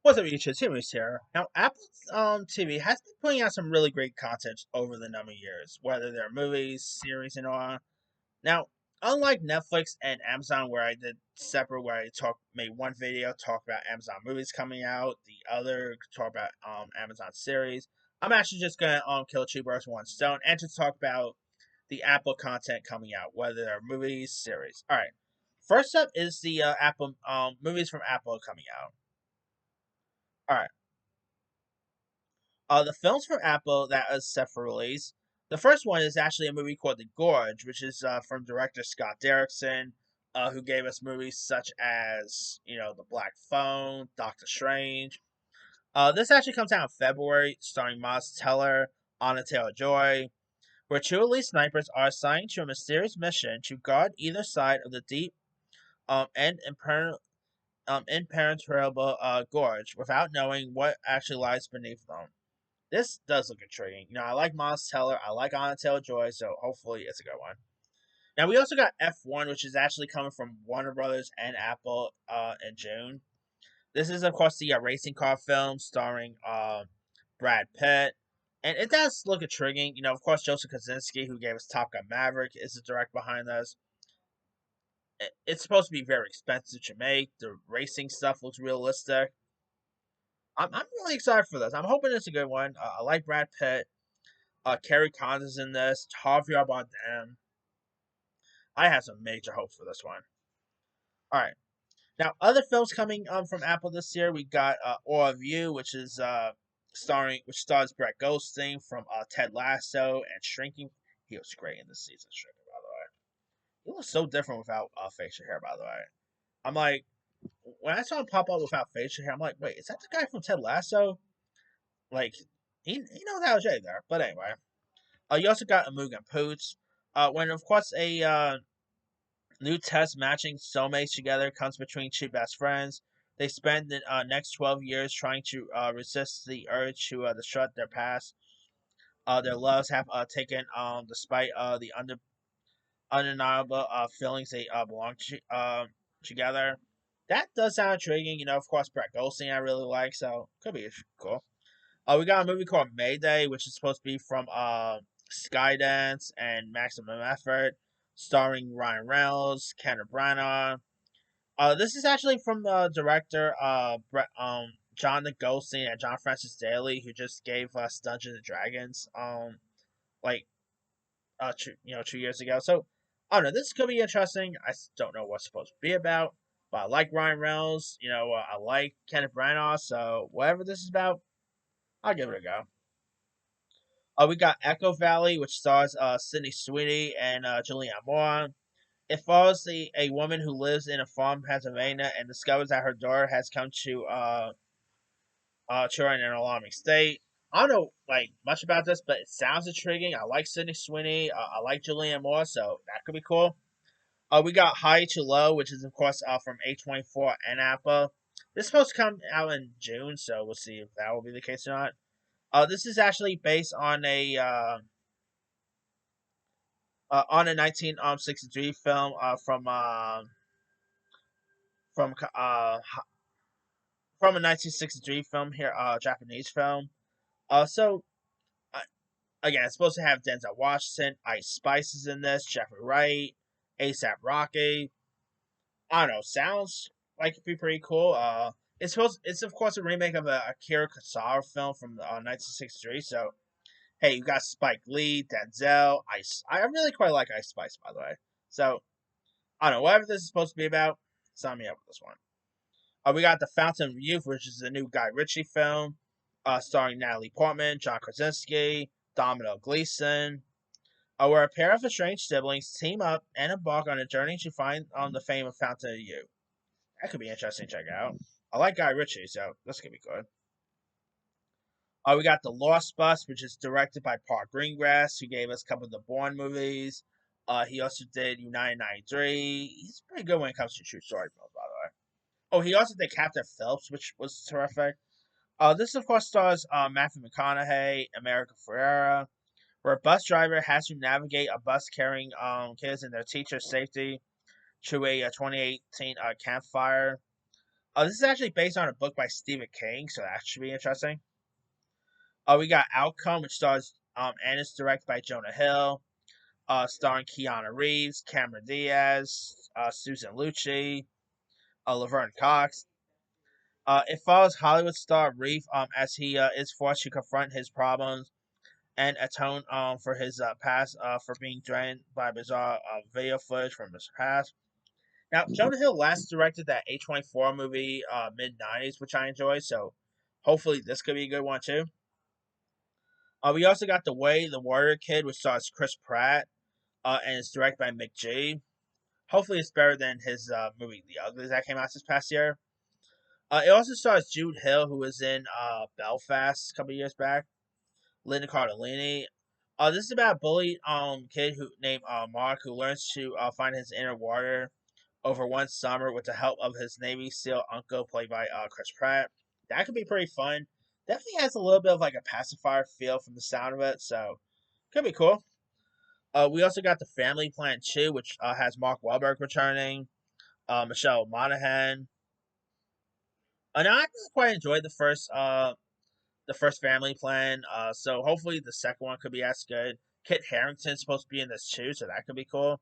What's up, YouTube? Timmy's here. Now, Apple TV has been putting out some really great content over the number of years, whether they're movies, series, and all. Now, unlike Netflix and Amazon, where I did separate, where I made one video talk about Amazon movies coming out, the other talk about Amazon series. I'm actually just gonna kill two birds with one stone and just talk about the Apple content coming out, whether they're movies, series. All right. First up is the Apple movies from Apple coming out. All right. The films from Apple that is set for release. The first one is actually a movie called The Gorge, which is from director Scott Derrickson, who gave us movies such as The Black Phone, Doctor Strange. This actually comes out in February, starring Miles Teller, Anna Taylor Joy, where two elite snipers are assigned to a mysterious mission to guard either side of the deep and impenetrable gorge without knowing what actually lies beneath them. This does look intriguing. I like Miles Teller. I like Anna Taylor Joy, so hopefully it's a good one. Now we also got F1, which is actually coming from Warner Brothers and Apple in June. This is of course the racing car film starring Brad Pitt, and it does look intriguing. Of course Joseph Kosinski, who gave us Top Gun Maverick, is the direct behind this. It's supposed to be very expensive to make. The racing stuff looks realistic. I'm really excited for this. I'm hoping it's a good one. I like Brad Pitt. Kerry Condon's in this. Javier Bardem. I have some major hope for this one. All right. Now, other films coming from Apple this year, we got Awe of You, which stars Brett Goldstein from Ted Lasso and Shrinking. He was great in this season, Shrinking, by the way. He looks so different without facial hair, by the way. I'm like, when I saw him pop up without facial hair, I'm like, wait, is that the guy from Ted Lasso? Like, he knows how to shave there. But anyway, you also got Amuga and Poots. When of course a new test matching soulmates together comes between two best friends. They spend the next 12 years trying to resist the urge to disrupt their past. Their loves have taken despite the undeniable feelings they belong together. That does sound intriguing. Of course, Brett Goldstein I really like, so could be cool. We got a movie called Mayday, which is supposed to be from Skydance and Maximum Effort, starring Ryan Reynolds, Kenneth Branagh. This is actually from the director John Goldstein and John Francis Daly, who just gave us Dungeons and Dragons like 2 years ago. So I don't know. This could be interesting. I don't know what's supposed to be about, but I like Ryan Reynolds. I like Kenneth Branagh. So whatever this is about, I'll give it a go. We got Echo Valley, which stars Sydney Sweeney and Julianne Moore. It follows a woman who lives in a farm in Pennsylvania and discovers that her daughter has come to her in an alarming state. I don't know much about this, but it sounds intriguing. I like Sydney Sweeney. I like Julianne Moore, so that could be cool. We got High to Low, which is of course from A24 and Apple. This is supposed to come out in June, so we'll see if that will be the case or not. This is actually based on a 1963 film from uh from a 1963 film here, Japanese film. So uh, again, it's supposed to have Denzel Washington, Ice Spice is in this, Jeffrey Wright, ASAP Rocky. I don't know, sounds like it'd be pretty cool. It's of course a remake of a Akira Kurosawa film from 1963. So hey, you got Spike Lee, Denzel, Ice. I really quite like Ice Spice, by the way. So I don't know, whatever this is supposed to be about, sign me up with this one. We got The Fountain of Youth, which is the new Guy Ritchie film, starring Natalie Portman, John Krasinski, Domino Gleeson, where a pair of estranged siblings team up and embark on a journey to find the fame of Fountain of Youth. That could be interesting to check out. I like Guy Ritchie, so this could be good. We got The Lost Bus, which is directed by Paul Greengrass, who gave us a couple of the Bourne movies. He also did United 93. He's pretty good when it comes to true story films, by the way. Oh, he also did Captain Phillips, which was terrific. This, of course, stars Matthew McConaughey, America Ferrera, where a bus driver has to navigate a bus carrying kids and their teacher's safety through a 2018 campfire. This is actually based on a book by Stephen King, so that should be interesting. We got Outcome, which stars and is directed by Jonah Hill, starring Keanu Reeves, Cameron Diaz, Susan Lucci, Laverne Cox. It follows Hollywood star Reeve as he is forced to confront his problems and atone for his past for being drained by bizarre video footage from his past. Now, Jonah Hill last directed that A24 movie mid 90s, which I enjoyed, so hopefully this could be a good one too. We also got The Way, The Warrior Kid, which stars Chris Pratt and is directed by McG. Hopefully it's better than his movie The Uglies that came out this past year. It also stars Jude Hill, who was in Belfast a couple years back. Linda Cardellini. This is about a bullied kid who named Mark who learns to find his inner warrior over one summer with the help of his Navy SEAL uncle, played by Chris Pratt. That could be pretty fun. Definitely has a little bit of like a pacifier feel from the sound of it, so could be cool. We also got the Family Plan 2, which has Mark Wahlberg returning, Michelle Monaghan. And I quite enjoyed the first Family Plan. So hopefully the second one could be as good. Kit Harington's supposed to be in this too, so that could be cool.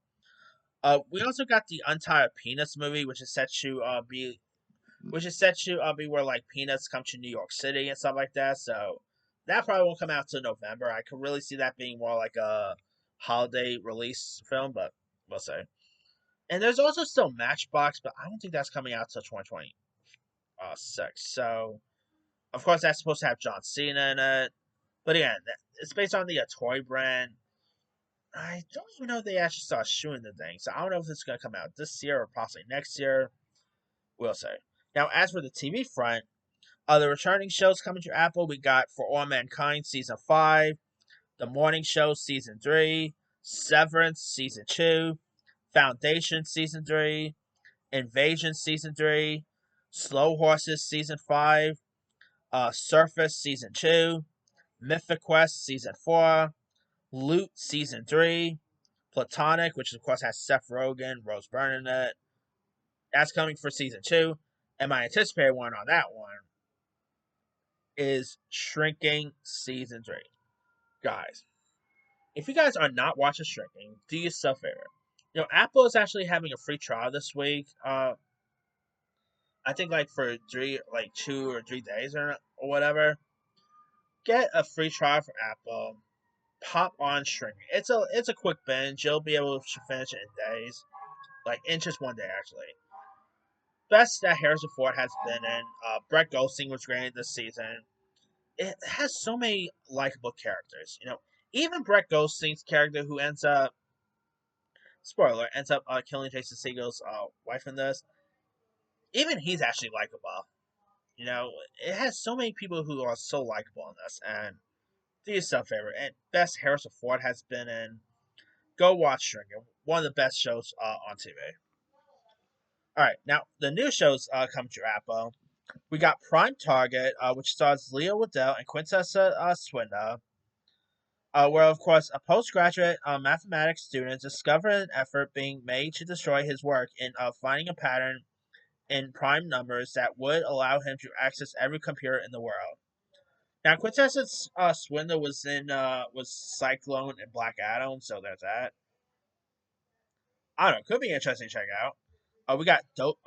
We also got the Untied Peanuts movie, which is set to be where like Peanuts come to New York City and stuff like that. So that probably won't come out till November. I could really see that being more like a holiday release film, but we'll see. And there's also still Matchbox, but I don't think that's coming out till 2026. So of course that's supposed to have John Cena in it. But again, it's based on the toy brand. I don't even know if they actually start shooting the thing, so I don't know if it's gonna come out this year or possibly next year. We'll see. Now, as for the TV front, the returning shows coming to Apple, we got For All Mankind season 5, The Morning Show season 3, Severance season 2, Foundation season 3, Invasion season 3, Slow Horses season 5, Surface season 2, Mythic Quest season 4, Loot season 3, Platonic, which of course has Seth Rogen, Rose Byrne in it. That's coming for season 2. And my anticipated one on that one is Shrinking season 3. Guys, if you guys are not watching Shrinking, do yourself a favor. Apple is actually having a free trial this week. I think like for 2 or 3 days or whatever. Get a free trial for Apple. Pop on Shrinking. It's a quick binge. You'll be able to finish it in days, like in just one day actually. Best that Harrison Ford has been in. Brett Goldstein was great this season. It has so many likable characters. Even Brett Goldstein's character, who ends up killing Jason Segel's wife in this. Even he's actually likable. It has so many people who are so likable in this, and do yourself a favor. And best Harrison Ford has been in. Go watch Shrinking, one of the best shows on TV. All right, now the new shows come to Apple. We got Prime Target, which stars Leo Waddell and Quintessa Swindell, where, of course, a postgraduate mathematics student discovered an effort being made to destroy his work in finding a pattern in prime numbers that would allow him to access every computer in the world. Now, Quintessa Swindell was Cyclone and Black Adam, so there's that. I don't know, could be interesting to check out. We got Dope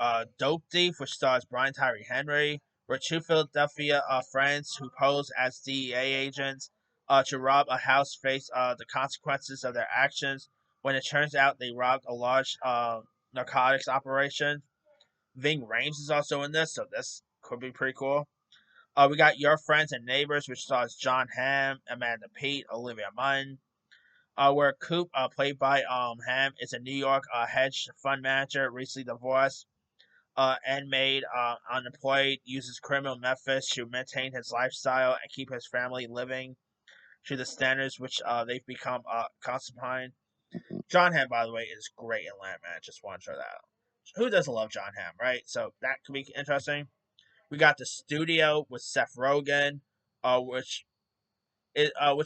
Thief, which stars Brian Tyree Henry, where two Philadelphia friends who pose as DEA agents to rob a house face the consequences of their actions when it turns out they robbed a large narcotics operation. Ving Rhames is also in this, so this could be pretty cool. We got Your Friends and Neighbors, which stars John Hamm, Amanda Peet, Olivia Munn. Where Coop, played by Ham, is a New York hedge fund manager, recently divorced and made unemployed, uses criminal methods to maintain his lifestyle and keep his family living to the standards which they've become accustomed. John Hamm, by the way, is great in Landman. Just want to throw that out. Who doesn't love John Hamm, right? So that could be interesting. We got The Studio with Seth Rogen, which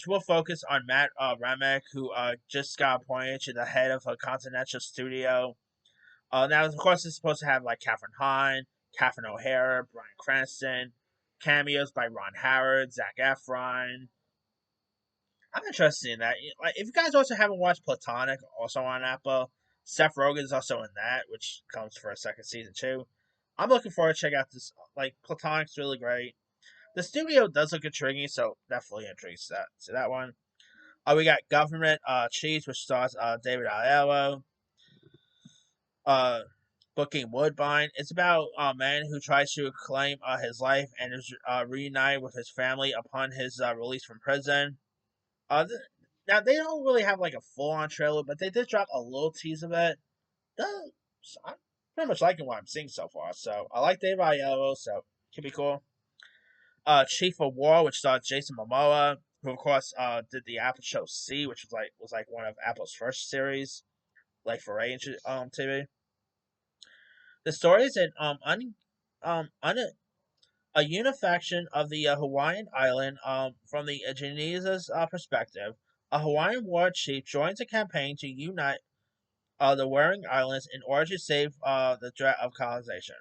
will focus on Matt Remick, who just got appointed to the head of a Continental studio. Now, of course, it's supposed to have like Catherine Hahn, Catherine O'Hara, Bryan Cranston, cameos by Ron Howard, Zac Efron. I'm interested in that. Like, if you guys also haven't watched Platonic, also on Apple, Seth Rogen's also in that, which comes for a second season too. I'm looking forward to check out this. Like, Platonic's really great. The studio does look intriguing, so definitely intrigued to that one. We got Government Cheese, which stars David Aiello. Uh, Booking Woodbine. It's about a man who tries to claim his life and is reunited with his family upon his release from prison. Th- Now they don't really have like a full on trailer, but they did drop a little tease of it. I'm pretty much liking what I'm seeing so far. So I like David Aiello, so it could be cool. Chief of War, which stars Jason Momoa, who of course did the Apple show C, which was like one of Apple's first series, like for TV. The story is a unification of the Hawaiian island from the Genese's perspective. A Hawaiian war chief joins a campaign to unite the warring islands in order to save the threat of colonization.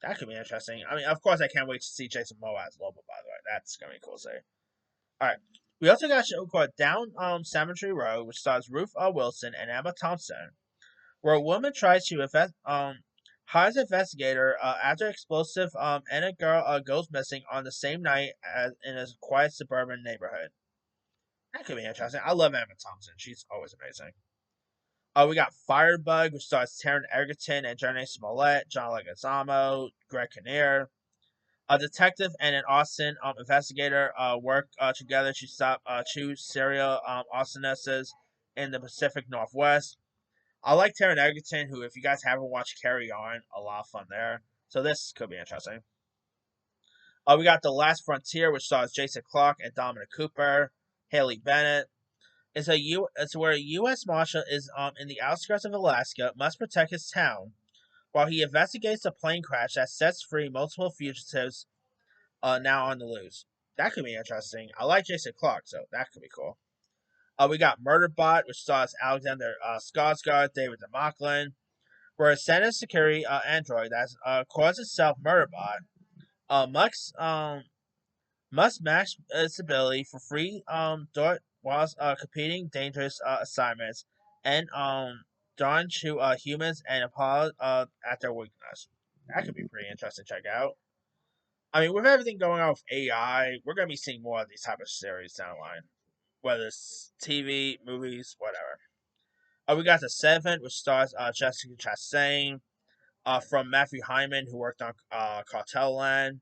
That could be interesting. I mean, of course, I can't wait to see Jason Momoa as Lobo, by the way. That's going to be cool to see. Alright. We also got a show called Down Cemetery Road, which stars Ruth Wilson and Emma Thompson, where a woman tries to hires an investigator after explosive and a girl goes missing on the same night as in a quiet suburban neighborhood. That could be interesting. I love Emma Thompson. She's always amazing. We got Firebug, which stars Taron Egerton and Jernee Smollett, John Leguizamo, Greg Kinnear. A detective and an Austin investigator work together to stop two serial arsonists in the Pacific Northwest. I like Taron Egerton, who, if you guys haven't watched Carry On, a lot of fun there. So this could be interesting. We got The Last Frontier, which stars Jason Clarke and Dominic Cooper, Haley Bennett. It's where a U.S. Marshal is in the outskirts of Alaska, must protect his town, while he investigates a plane crash that sets free multiple fugitives now on the loose. That could be interesting. I like Jason Clarke, so that could be cool. We got Murderbot, which stars Alexander Skarsgård, David DeMaclin, where a Senate security android that calls itself Murderbot must must match its ability for free dart whilst competing dangerous assignments and drawn to humans and appalled at their weakness. That could be pretty interesting to check out. I mean, with everything going on with AI, we're going to be seeing more of these type of series down the line, whether it's TV, movies, whatever. We got The Seven, which stars Jessica Chastain, from Matthew Hyman, who worked on Cartel Land.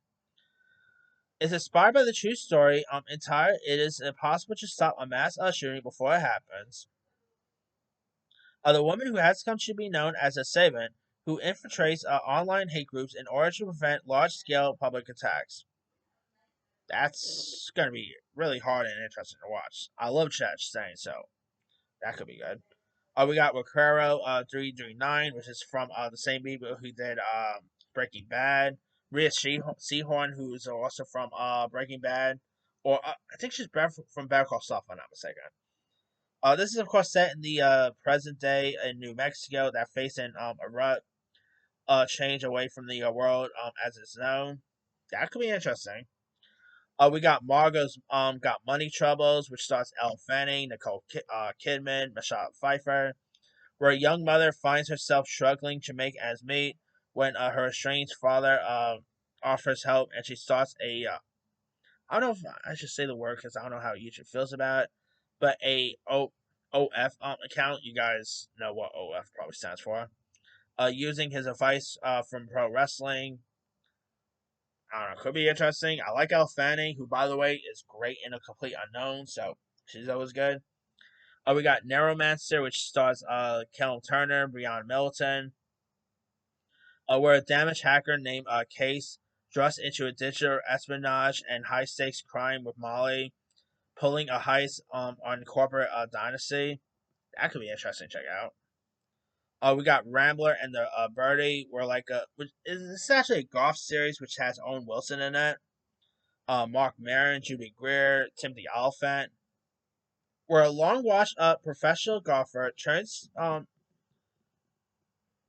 It's inspired by the true story. It is impossible to stop a mass shooting before it happens. The woman who has come to be known as a Seven, who infiltrates online hate groups in order to prevent large-scale public attacks. That's going to be really hard and interesting to watch. I love Chastain, so that could be good. We got Vaquero 339, which is from the same people who did Breaking Bad. Rhea Seehorn, who is also from Breaking Bad. Or I think she's from Better Call Saul, if I'm not mistaken. This is, of course, set in the present day in New Mexico that facing a rut change away from the world as it's known. That could be interesting. We got Margot's Got Money Troubles, which stars Elle Fanning, Nicole Kidman, Michelle Pfeiffer, where a young mother finds herself struggling to make ends meet when her estranged father offers help, and she starts I don't know if I should say the word because I don't know how YouTube feels about it, but OF account. You guys know what OF probably stands for. Using his advice from pro wrestling. I don't know, could be interesting. I like Elle Fanning, who, by the way, is great in A Complete Unknown, so she's always good. We got Neuromancer, which stars Callum Turner, Breonna Middleton, where a damaged hacker named Case thrusts into a digital espionage and high stakes crime with Molly, pulling a heist on corporate dynasty. That could be interesting to check out. We got Rambler and the Birdie, where which is actually a golf series which has Owen Wilson in it. Mark Maron, Judy Greer, Timothy Oliphant, where a long washed up professional golfer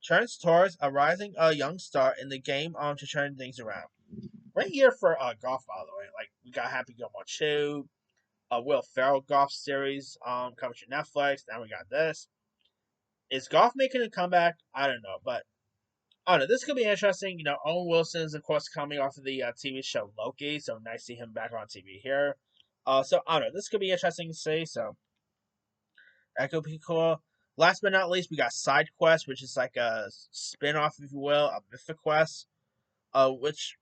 turns towards a rising young star in the game to turn things around. Great year for golf, by the way. Like we got Happy Gilmore 2, Will Ferrell golf series coming to Netflix. Now we got this. Is golf making a comeback? I don't know, but I don't know. This could be interesting. Owen Wilson is of course coming off of the TV show Loki, so nice to see him back on TV here. So I don't know. This could be interesting to see. So that could be cool. Last but not least, we got Side Quest, which is like a spin-off, if you will, of Mythic Quest. Which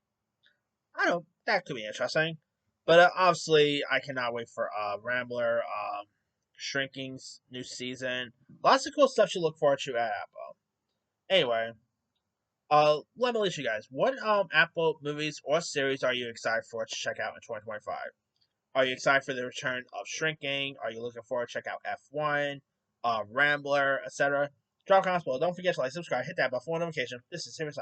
I don't know, that could be interesting. But obviously, I cannot wait for Rambler, Shrinking's new season. Lots of cool stuff to look forward to at Apple. Anyway, let me let you guys. What Apple movies or series are you excited for to check out in 2025? Are you excited for the return of Shrinking? Are you looking forward to check out F1, Rambler, etc.? Drop comments below. Don't forget to like, subscribe, hit that bell for notification. This is Serious